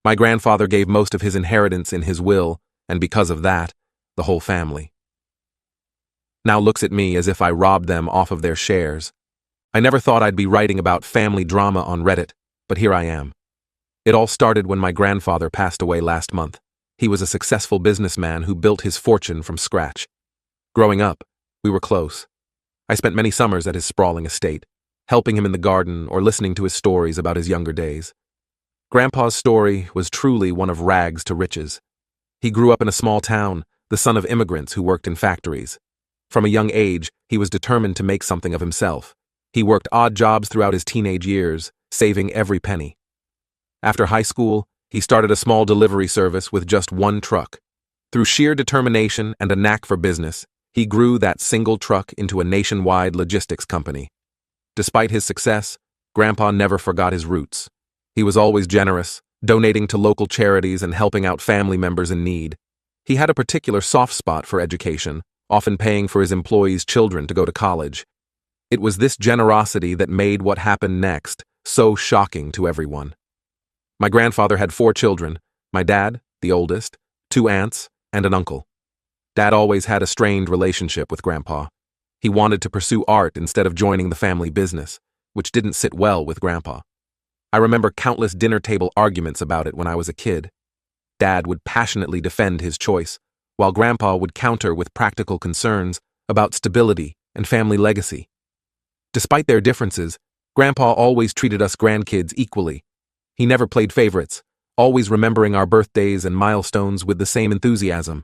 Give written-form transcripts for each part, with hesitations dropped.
My grandfather gave most of his inheritance in his will, and because of that, the whole family now looks at me as if I robbed them off of their shares. I never thought I'd be writing about family drama on Reddit, but here I am. It all started when my grandfather passed away last month. He was a successful businessman who built his fortune from scratch. Growing up, we were close. I spent many summers at his sprawling estate, helping him in the garden or listening to his stories about his younger days. Grandpa's story was truly one of rags to riches. He grew up in a small town, the son of immigrants who worked in factories. From a young age, he was determined to make something of himself. He worked odd jobs throughout his teenage years, saving every penny. After high school, he started a small delivery service with just one truck. Through sheer determination and a knack for business, he grew that single truck into a nationwide logistics company. Despite his success, Grandpa never forgot his roots. He was always generous, donating to local charities and helping out family members in need. He had a particular soft spot for education, often paying for his employees' children to go to college. It was this generosity that made what happened next so shocking to everyone. My grandfather had 4 children, my dad, the oldest, 2 aunts, and an uncle. Dad always had a strained relationship with Grandpa. He wanted to pursue art instead of joining the family business, which didn't sit well with Grandpa. I remember countless dinner table arguments about it when I was a kid. Dad would passionately defend his choice, while Grandpa would counter with practical concerns about stability and family legacy. Despite their differences, Grandpa always treated us grandkids equally. He never played favorites, always remembering our birthdays and milestones with the same enthusiasm.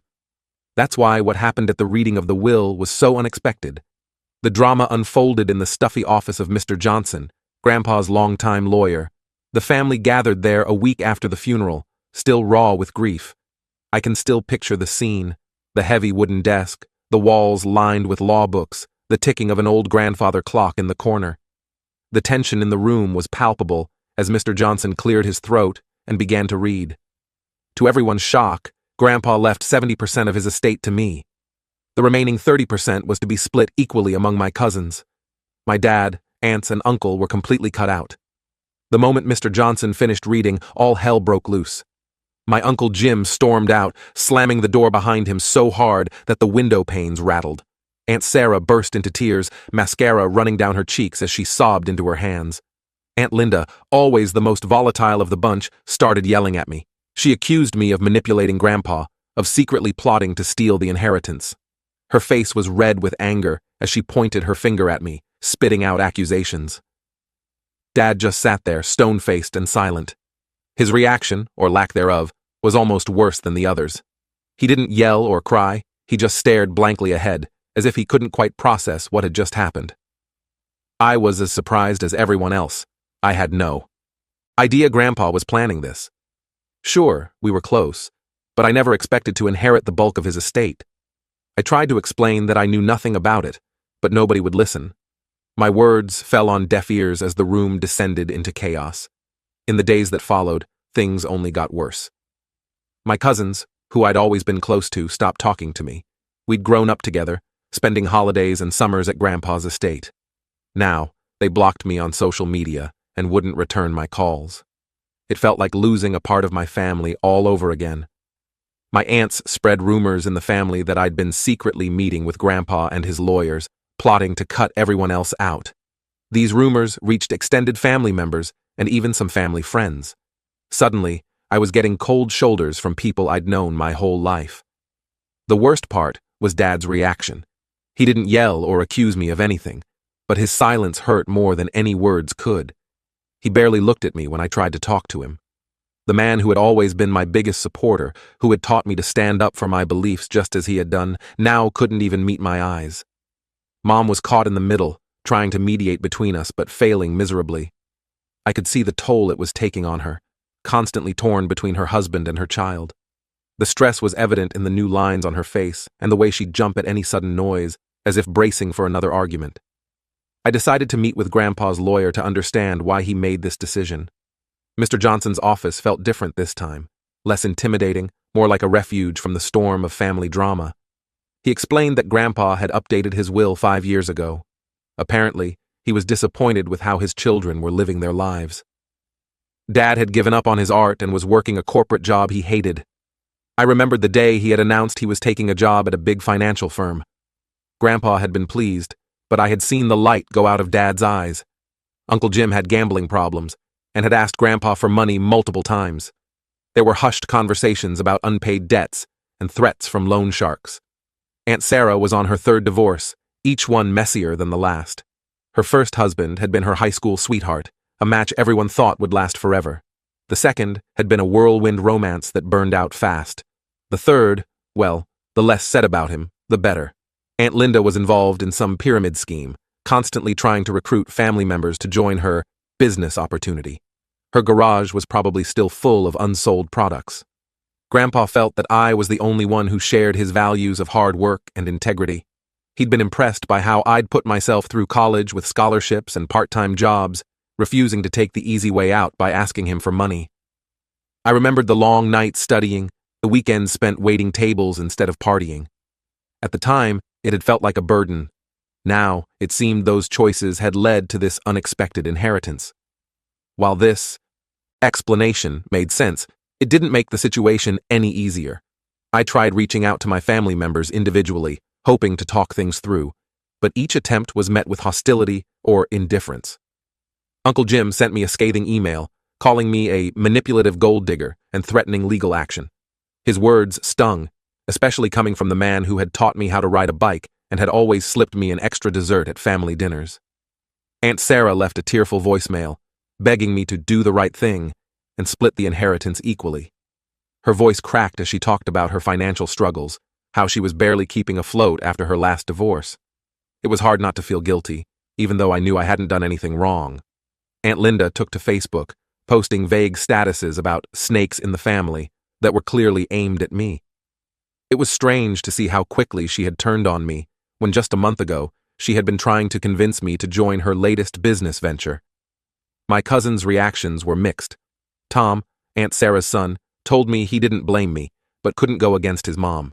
That's why what happened at the reading of the will was so unexpected. The drama unfolded in the stuffy office of Mr. Johnson, Grandpa's longtime lawyer. The family gathered there a week after the funeral, still raw with grief. I can still picture the scene, the heavy wooden desk, the walls lined with law books, the ticking of an old grandfather clock in the corner. The tension in the room was palpable as Mr. Johnson cleared his throat and began to read. To everyone's shock, Grandpa left 70% of his estate to me. The remaining 30% was to be split equally among my cousins. My dad, aunts, and uncle were completely cut out. The moment Mr. Johnson finished reading, all hell broke loose. My Uncle Jim stormed out, slamming the door behind him so hard that the window panes rattled. Aunt Sarah burst into tears, mascara running down her cheeks as she sobbed into her hands. Aunt Linda, always the most volatile of the bunch, started yelling at me. She accused me of manipulating Grandpa, of secretly plotting to steal the inheritance. Her face was red with anger as she pointed her finger at me, spitting out accusations. Dad just sat there, stone-faced and silent. His reaction, or lack thereof, was almost worse than the others. He didn't yell or cry, he just stared blankly ahead, as if he couldn't quite process what had just happened. I was as surprised as everyone else. I had no idea Grandpa was planning this. Sure, we were close, but I never expected to inherit the bulk of his estate. I tried to explain that I knew nothing about it, but nobody would listen. My words fell on deaf ears as the room descended into chaos. In the days that followed, things only got worse. My cousins, who I'd always been close to, stopped talking to me. We'd grown up together, spending holidays and summers at Grandpa's estate. Now, they blocked me on social media and wouldn't return my calls. It felt like losing a part of my family all over again. My aunts spread rumors in the family that I'd been secretly meeting with Grandpa and his lawyers, plotting to cut everyone else out. These rumors reached extended family members and even some family friends. Suddenly, I was getting cold shoulders from people I'd known my whole life. The worst part was Dad's reaction. He didn't yell or accuse me of anything, but his silence hurt more than any words could. He barely looked at me when I tried to talk to him. The man who had always been my biggest supporter, who had taught me to stand up for my beliefs just as he had done, now couldn't even meet my eyes. Mom was caught in the middle, trying to mediate between us but failing miserably. I could see the toll it was taking on her, constantly torn between her husband and her child. The stress was evident in the new lines on her face and the way she'd jump at any sudden noise, as if bracing for another argument. I decided to meet with Grandpa's lawyer to understand why he made this decision. Mr. Johnson's office felt different this time, less intimidating, more like a refuge from the storm of family drama. He explained that Grandpa had updated his will 5 years ago. Apparently, he was disappointed with how his children were living their lives. Dad had given up on his art and was working a corporate job he hated. I remembered the day he had announced he was taking a job at a big financial firm. Grandpa had been pleased, but I had seen the light go out of Dad's eyes. Uncle Jim had gambling problems and had asked Grandpa for money multiple times. There were hushed conversations about unpaid debts and threats from loan sharks. Aunt Sarah was on her third divorce, each one messier than the last. Her first husband had been her high school sweetheart, a match everyone thought would last forever. The second had been a whirlwind romance that burned out fast. The third, well, the less said about him, the better. Aunt Linda was involved in some pyramid scheme, constantly trying to recruit family members to join her business opportunity. Her garage was probably still full of unsold products. Grandpa felt that I was the only one who shared his values of hard work and integrity. He'd been impressed by how I'd put myself through college with scholarships and part-time jobs, refusing to take the easy way out by asking him for money. I remembered the long nights studying, the weekends spent waiting tables instead of partying. At the time, it had felt like a burden. Now, it seemed those choices had led to this unexpected inheritance. While this explanation made sense, it didn't make the situation any easier. I tried reaching out to my family members individually, hoping to talk things through, but each attempt was met with hostility or indifference. Uncle Jim sent me a scathing email, calling me a manipulative gold digger and threatening legal action. His words stung, especially coming from the man who had taught me how to ride a bike and had always slipped me an extra dessert at family dinners. Aunt Sarah left a tearful voicemail, begging me to do the right thing and split the inheritance equally. Her voice cracked as she talked about her financial struggles, how she was barely keeping afloat after her last divorce. It was hard not to feel guilty, even though I knew I hadn't done anything wrong. Aunt Linda took to Facebook, posting vague statuses about snakes in the family that were clearly aimed at me. It was strange to see how quickly she had turned on me when just a month ago she had been trying to convince me to join her latest business venture. My cousin's reactions were mixed. Tom, Aunt Sarah's son, told me he didn't blame me, but couldn't go against his mom.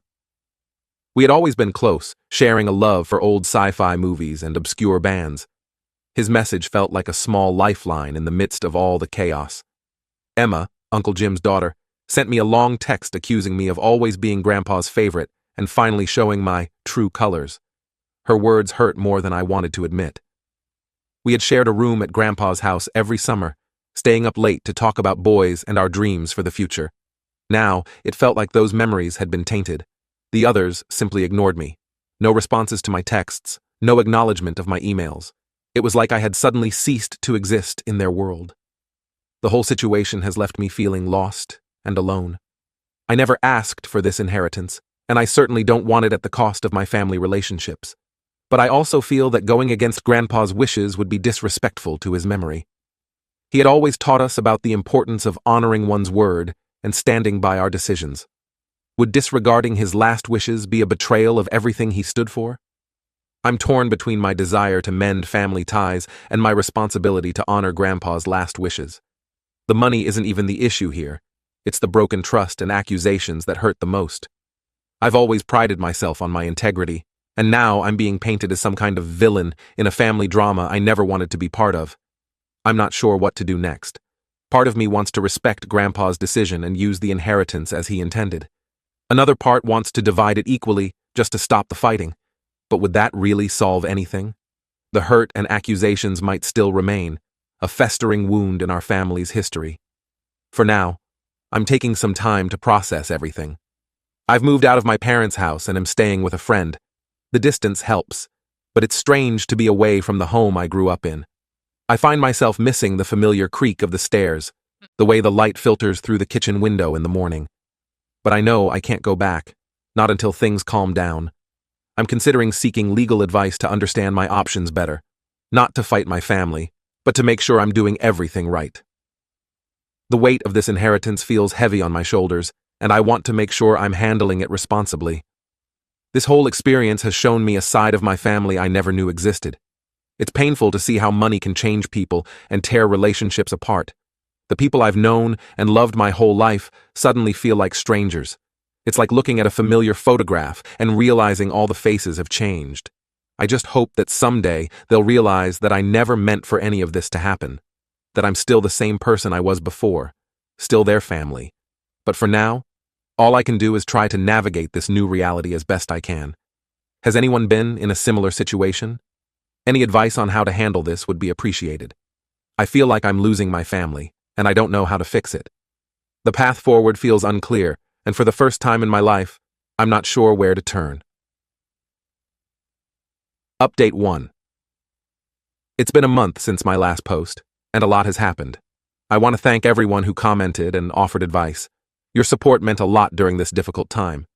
We had always been close, sharing a love for old sci-fi movies and obscure bands. His message felt like a small lifeline in the midst of all the chaos. Emma, Uncle Jim's daughter, sent me a long text accusing me of always being Grandpa's favorite and finally showing my true colors. Her words hurt more than I wanted to admit. We had shared a room at Grandpa's house every summer, staying up late to talk about boys and our dreams for the future. Now, it felt like those memories had been tainted. The others simply ignored me. No responses to my texts, no acknowledgement of my emails. It was like I had suddenly ceased to exist in their world. The whole situation has left me feeling lost and alone. I never asked for this inheritance, and I certainly don't want it at the cost of my family relationships. But I also feel that going against Grandpa's wishes would be disrespectful to his memory. He had always taught us about the importance of honoring one's word and standing by our decisions. Would disregarding his last wishes be a betrayal of everything he stood for? I'm torn between my desire to mend family ties and my responsibility to honor Grandpa's last wishes. The money isn't even the issue here. It's the broken trust and accusations that hurt the most. I've always prided myself on my integrity, and now I'm being painted as some kind of villain in a family drama I never wanted to be part of. I'm not sure what to do next. Part of me wants to respect Grandpa's decision and use the inheritance as he intended. Another part wants to divide it equally just to stop the fighting. But would that really solve anything? The hurt and accusations might still remain, a festering wound in our family's history. For now, I'm taking some time to process everything. I've moved out of my parents' house and am staying with a friend. The distance helps, but it's strange to be away from the home I grew up in. I find myself missing the familiar creak of the stairs, the way the light filters through the kitchen window in the morning. But I know I can't go back, not until things calm down. I'm considering seeking legal advice to understand my options better, not to fight my family, but to make sure I'm doing everything right. The weight of this inheritance feels heavy on my shoulders, and I want to make sure I'm handling it responsibly. This whole experience has shown me a side of my family I never knew existed. It's painful to see how money can change people and tear relationships apart. The people I've known and loved my whole life suddenly feel like strangers. It's like looking at a familiar photograph and realizing all the faces have changed. I just hope that someday they'll realize that I never meant for any of this to happen. that I'm still the same person I was before, still their family. But for now, all I can do is try to navigate this new reality as best I can. Has anyone been in a similar situation? Any advice on how to handle this would be appreciated. I feel like I'm losing my family, and I don't know how to fix it. The path forward feels unclear, and for the first time in my life, I'm not sure where to turn. Update 1. It's been a month since my last post, and a lot has happened. I want to thank everyone who commented and offered advice. Your support meant a lot during this difficult time.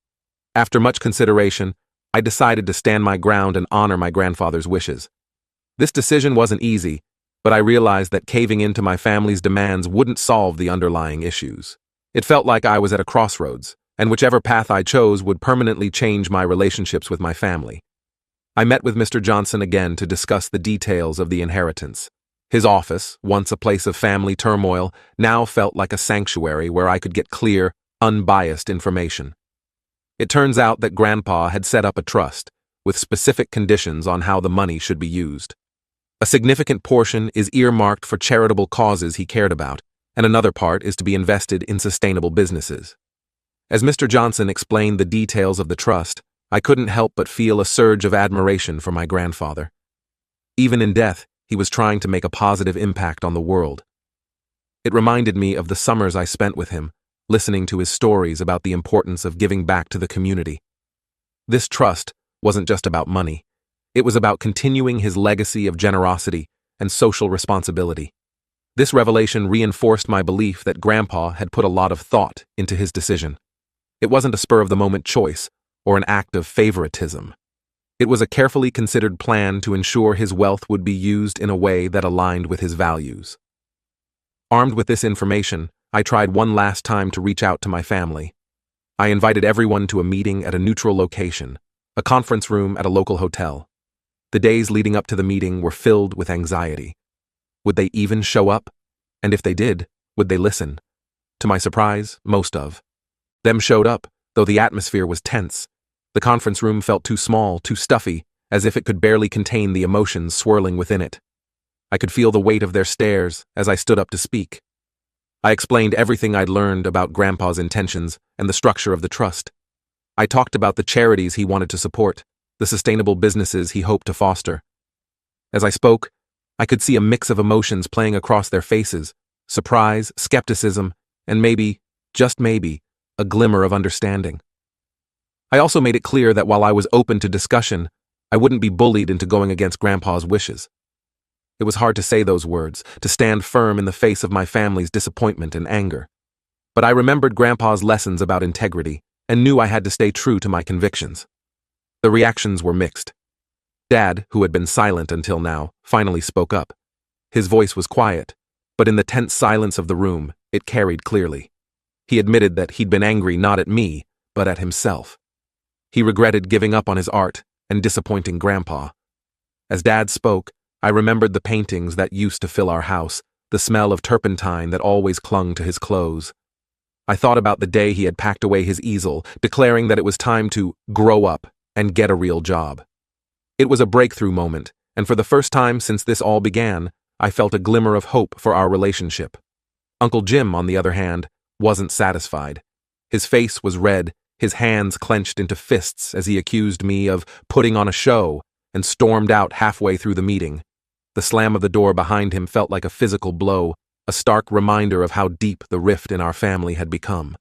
After much consideration, I decided to stand my ground and honor my grandfather's wishes. This decision wasn't easy, but I realized that caving into my family's demands wouldn't solve the underlying issues. It felt like I was at a crossroads, and whichever path I chose would permanently change my relationships with my family. I met with Mr. Johnson again to discuss the details of the inheritance. His office, once a place of family turmoil, now felt like a sanctuary where I could get clear, unbiased information. It turns out that Grandpa had set up a trust, with specific conditions on how the money should be used. A significant portion is earmarked for charitable causes he cared about, and another part is to be invested in sustainable businesses. As Mr. Johnson explained the details of the trust, I couldn't help but feel a surge of admiration for my grandfather. Even in death, he was trying to make a positive impact on the world. It reminded me of the summers I spent with him, listening to his stories about the importance of giving back to the community. This trust wasn't just about money. It was about continuing his legacy of generosity and social responsibility. This revelation reinforced my belief that Grandpa had put a lot of thought into his decision. It wasn't a spur-of-the-moment choice or an act of favoritism. It was a carefully considered plan to ensure his wealth would be used in a way that aligned with his values. Armed with this information, I tried one last time to reach out to my family. I invited everyone to a meeting at a neutral location, a conference room at a local hotel. The days leading up to the meeting were filled with anxiety. Would they even show up? And if they did, would they listen? To my surprise, most of them showed up, though the atmosphere was tense. The conference room felt too small, too stuffy, as if it could barely contain the emotions swirling within it. I could feel the weight of their stares as I stood up to speak. I explained everything I'd learned about Grandpa's intentions and the structure of the trust. I talked about the charities he wanted to support, the sustainable businesses he hoped to foster. As I spoke, I could see a mix of emotions playing across their faces: surprise, skepticism, and maybe, just maybe, a glimmer of understanding. I also made it clear that while I was open to discussion, I wouldn't be bullied into going against Grandpa's wishes. It was hard to say those words, to stand firm in the face of my family's disappointment and anger. But I remembered Grandpa's lessons about integrity and knew I had to stay true to my convictions. The reactions were mixed. Dad, who had been silent until now, finally spoke up. His voice was quiet, but in the tense silence of the room, it carried clearly. He admitted that he'd been angry not at me, but at himself. He regretted giving up on his art and disappointing Grandpa. As Dad spoke, I remembered the paintings that used to fill our house, the smell of turpentine that always clung to his clothes. I thought about the day he had packed away his easel, declaring that it was time to grow up and get a real job. It was a breakthrough moment, and for the first time since this all began, I felt a glimmer of hope for our relationship. Uncle Jim, on the other hand, wasn't satisfied. His face was red, his hands clenched into fists as he accused me of putting on a show and stormed out halfway through the meeting. The slam of the door behind him felt like a physical blow, a stark reminder of how deep the rift in our family had become.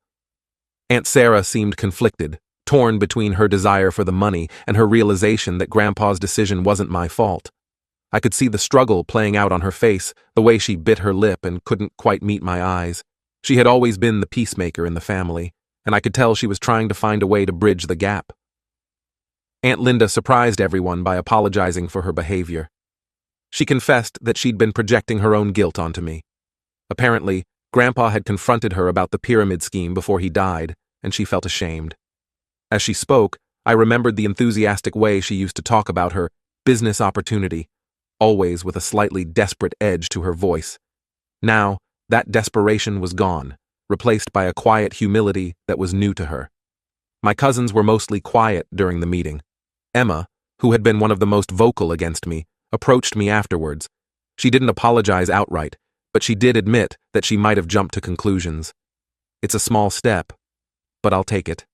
Aunt Sarah seemed conflicted, torn between her desire for the money and her realization that Grandpa's decision wasn't my fault. I could see the struggle playing out on her face, the way she bit her lip and couldn't quite meet my eyes. She had always been the peacemaker in the family, and I could tell she was trying to find a way to bridge the gap. Aunt Linda surprised everyone by apologizing for her behavior. She confessed that she'd been projecting her own guilt onto me. Apparently, Grandpa had confronted her about the pyramid scheme before he died, and she felt ashamed. As she spoke, I remembered the enthusiastic way she used to talk about her business opportunity, always with a slightly desperate edge to her voice. Now, that desperation was gone, replaced by a quiet humility that was new to her. My cousins were mostly quiet during the meeting. Emma, who had been one of the most vocal against me, approached me afterwards. She didn't apologize outright, but she did admit that she might have jumped to conclusions. It's a small step, but I'll take it.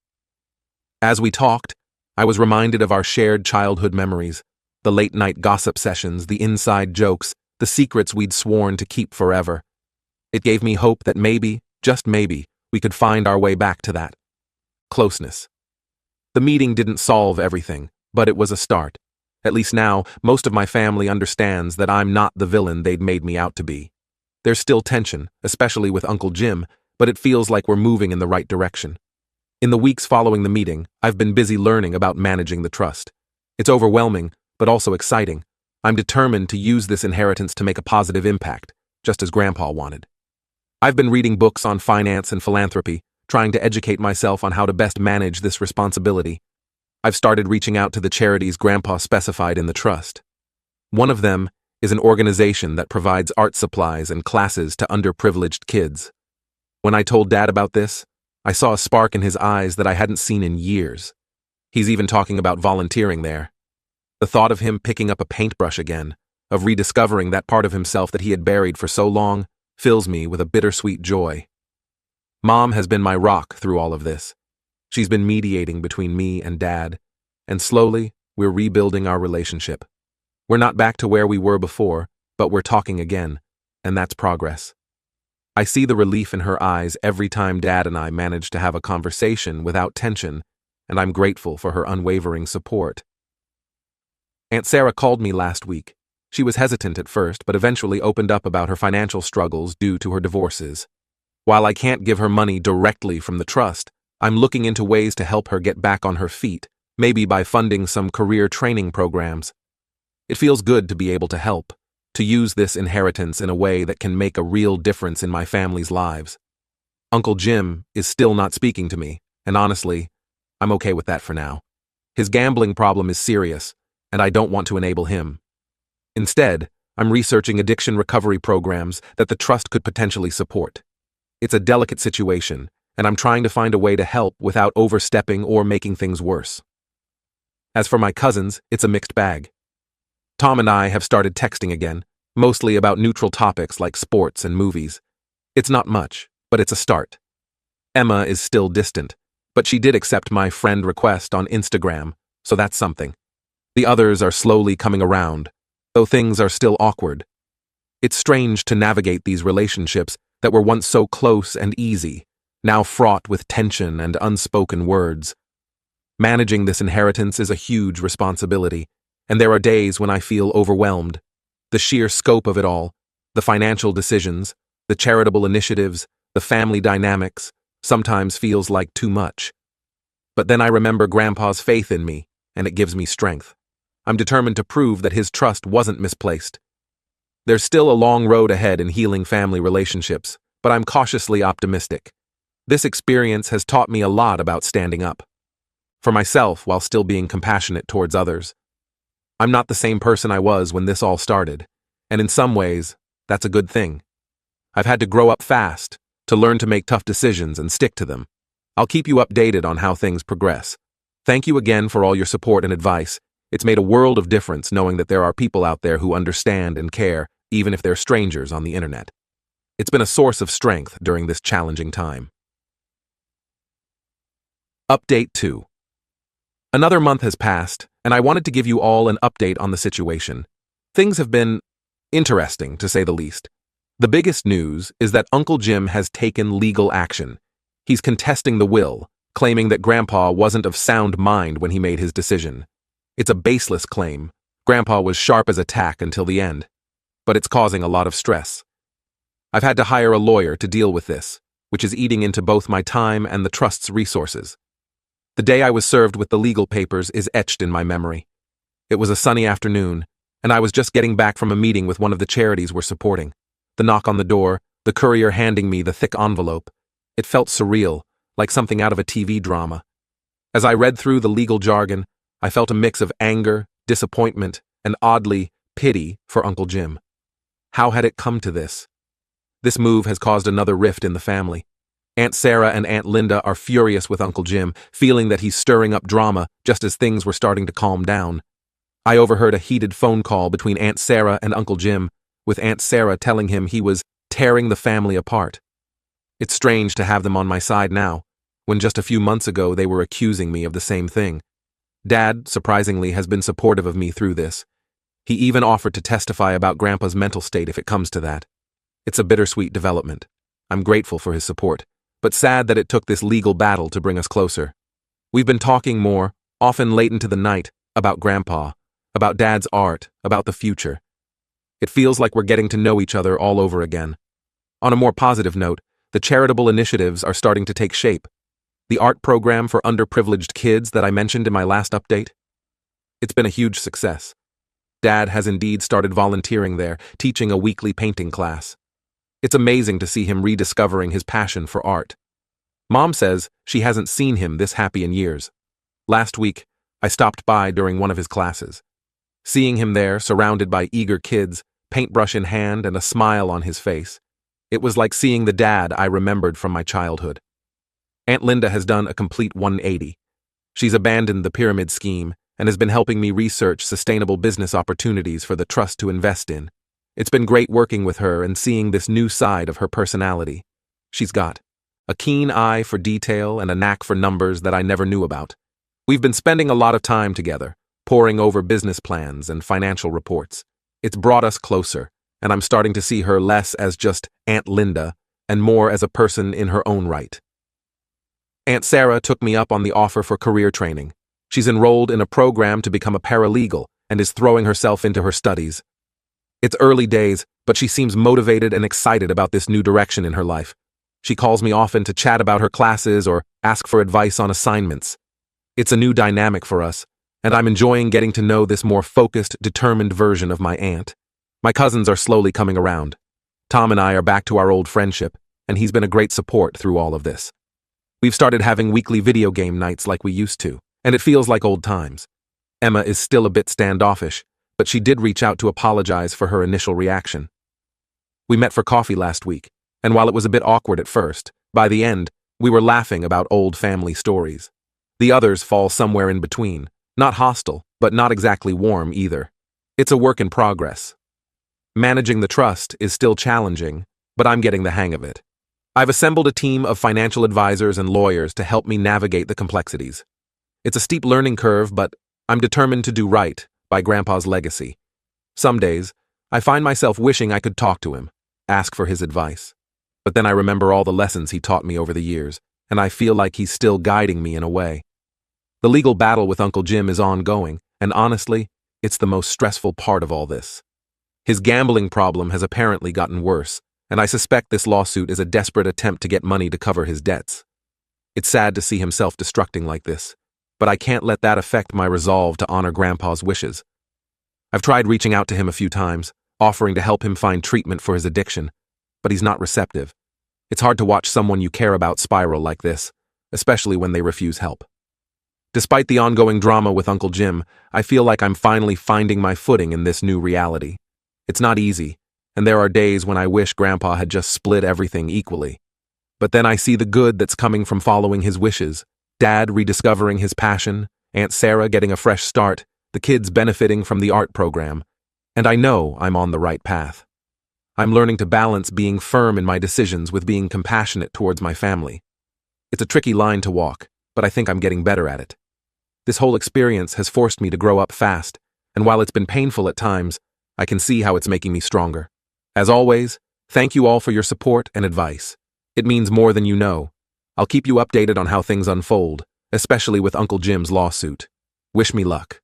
As we talked, I was reminded of our shared childhood memories, the late-night gossip sessions, the inside jokes, the secrets we'd sworn to keep forever. It gave me hope that maybe, just maybe, we could find our way back to that. Closeness. The meeting didn't solve everything, but it was a start. At least now, most of my family understands that I'm not the villain they'd made me out to be. There's still tension, especially with Uncle Jim, but it feels like we're moving in the right direction. In the weeks following the meeting, I've been busy learning about managing the trust. It's overwhelming, but also exciting. I'm determined to use this inheritance to make a positive impact, just as Grandpa wanted. I've been reading books on finance and philanthropy, trying to educate myself on how to best manage this responsibility. I've started reaching out to the charities Grandpa specified in the trust. One of them is an organization that provides art supplies and classes to underprivileged kids. When I told Dad about this, I saw a spark in his eyes that I hadn't seen in years. He's even talking about volunteering there. The thought of him picking up a paintbrush again, of rediscovering that part of himself that he had buried for so long, fills me with a bittersweet joy. Mom has been my rock through all of this. She's been mediating between me and Dad, and slowly, we're rebuilding our relationship. We're not back to where we were before, but we're talking again, and that's progress. I see the relief in her eyes every time Dad and I manage to have a conversation without tension, and I'm grateful for her unwavering support. Aunt Sarah called me last week. She was hesitant at first, but eventually opened up about her financial struggles due to her divorces. While I can't give her money directly from the trust, I'm looking into ways to help her get back on her feet, maybe by funding some career training programs. It feels good to be able to help, to use this inheritance in a way that can make a real difference in my family's lives. Uncle Jim is still not speaking to me, and honestly, I'm okay with that for now. His gambling problem is serious, and I don't want to enable him. Instead, I'm researching addiction recovery programs that the trust could potentially support. It's a delicate situation, and I'm trying to find a way to help without overstepping or making things worse. As for my cousins, it's a mixed bag. Tom and I have started texting again, mostly about neutral topics like sports and movies. It's not much, but it's a start. Emma is still distant, but she did accept my friend request on Instagram, so that's something. The others are slowly coming around, though things are still awkward. It's strange to navigate these relationships that were once so close and easy, now fraught with tension and unspoken words. Managing this inheritance is a huge responsibility, and there are days when I feel overwhelmed. The sheer scope of it all, the financial decisions, the charitable initiatives, the family dynamics, sometimes feels like too much. But then I remember Grandpa's faith in me, and it gives me strength. I'm determined to prove that his trust wasn't misplaced. There's still a long road ahead in healing family relationships, but I'm cautiously optimistic. This experience has taught me a lot about standing up for myself while still being compassionate towards others. I'm not the same person I was when this all started, and in some ways, that's a good thing. I've had to grow up fast, to learn to make tough decisions and stick to them. I'll keep you updated on how things progress. Thank you again for all your support and advice. It's made a world of difference knowing that there are people out there who understand and care, even if they're strangers on the internet. It's been a source of strength during this challenging time. Update 2. Another month has passed, and I wanted to give you all an update on the situation. Things have been interesting, to say the least. The biggest news is that Uncle Jim has taken legal action. He's contesting the will, claiming that Grandpa wasn't of sound mind when he made his decision. It's a baseless claim. Grandpa was sharp as a tack until the end. But it's causing a lot of stress. I've had to hire a lawyer to deal with this, which is eating into both my time and the trust's resources. The day I was served with the legal papers is etched in my memory. It was a sunny afternoon, and I was just getting back from a meeting with one of the charities we're supporting. The knock on the door, the courier handing me the thick envelope. It felt surreal, like something out of a TV drama. As I read through the legal jargon, I felt a mix of anger, disappointment, and oddly, pity for Uncle Jim. How had it come to this? This move has caused another rift in the family. Aunt Sarah and Aunt Linda are furious with Uncle Jim, feeling that he's stirring up drama just as things were starting to calm down. I overheard a heated phone call between Aunt Sarah and Uncle Jim, with Aunt Sarah telling him he was tearing the family apart. It's strange to have them on my side now, when just a few months ago they were accusing me of the same thing. Dad, surprisingly, has been supportive of me through this. He even offered to testify about Grandpa's mental state if it comes to that. It's a bittersweet development. I'm grateful for his support, but sad that it took this legal battle to bring us closer. We've been talking more, often late into the night, about Grandpa, about Dad's art, about the future. It feels like we're getting to know each other all over again. On a more positive note, the charitable initiatives are starting to take shape. The art program for underprivileged kids that I mentioned in my last update? It's been a huge success. Dad has indeed started volunteering there, teaching a weekly painting class. It's amazing to see him rediscovering his passion for art. Mom says she hasn't seen him this happy in years. Last week, I stopped by during one of his classes. Seeing him there, surrounded by eager kids, paintbrush in hand and a smile on his face, it was like seeing the dad I remembered from my childhood. Aunt Linda has done a complete 180. She's abandoned the pyramid scheme and has been helping me research sustainable business opportunities for the trust to invest in. It's been great working with her and seeing this new side of her personality. She's got a keen eye for detail and a knack for numbers that I never knew about. We've been spending a lot of time together, poring over business plans and financial reports. It's brought us closer, and I'm starting to see her less as just Aunt Linda and more as a person in her own right. Aunt Sarah took me up on the offer for career training. She's enrolled in a program to become a paralegal and is throwing herself into her studies. It's early days, but she seems motivated and excited about this new direction in her life. She calls me often to chat about her classes or ask for advice on assignments. It's a new dynamic for us, and I'm enjoying getting to know this more focused, determined version of my aunt. My cousins are slowly coming around. Tom and I are back to our old friendship, and he's been a great support through all of this. We've started having weekly video game nights like we used to, and it feels like old times. Emma is still a bit standoffish, but she did reach out to apologize for her initial reaction. We met for coffee last week, and while it was a bit awkward at first, by the end, we were laughing about old family stories. The others fall somewhere in between, not hostile, but not exactly warm either. It's a work in progress. Managing the trust is still challenging, but I'm getting the hang of it. I've assembled a team of financial advisors and lawyers to help me navigate the complexities. It's a steep learning curve, but I'm determined to do right by Grandpa's legacy. Some days, I find myself wishing I could talk to him, ask for his advice. But then I remember all the lessons he taught me over the years, and I feel like he's still guiding me in a way. The legal battle with Uncle Jim is ongoing, and honestly, it's the most stressful part of all this. His gambling problem has apparently gotten worse, and I suspect this lawsuit is a desperate attempt to get money to cover his debts. It's sad to see him self-destructing like this, but I can't let that affect my resolve to honor Grandpa's wishes. I've tried reaching out to him a few times, offering to help him find treatment for his addiction, but he's not receptive. It's hard to watch someone you care about spiral like this, especially when they refuse help. Despite the ongoing drama with Uncle Jim, I feel like I'm finally finding my footing in this new reality. It's not easy, and there are days when I wish Grandpa had just split everything equally. But then I see the good that's coming from following his wishes, Dad rediscovering his passion, Aunt Sarah getting a fresh start, the kids benefiting from the art program, and I know I'm on the right path. I'm learning to balance being firm in my decisions with being compassionate towards my family. It's a tricky line to walk, but I think I'm getting better at it. This whole experience has forced me to grow up fast, and while it's been painful at times, I can see how it's making me stronger. As always, thank you all for your support and advice. It means more than you know. I'll keep you updated on how things unfold, especially with Uncle Jim's lawsuit. Wish me luck.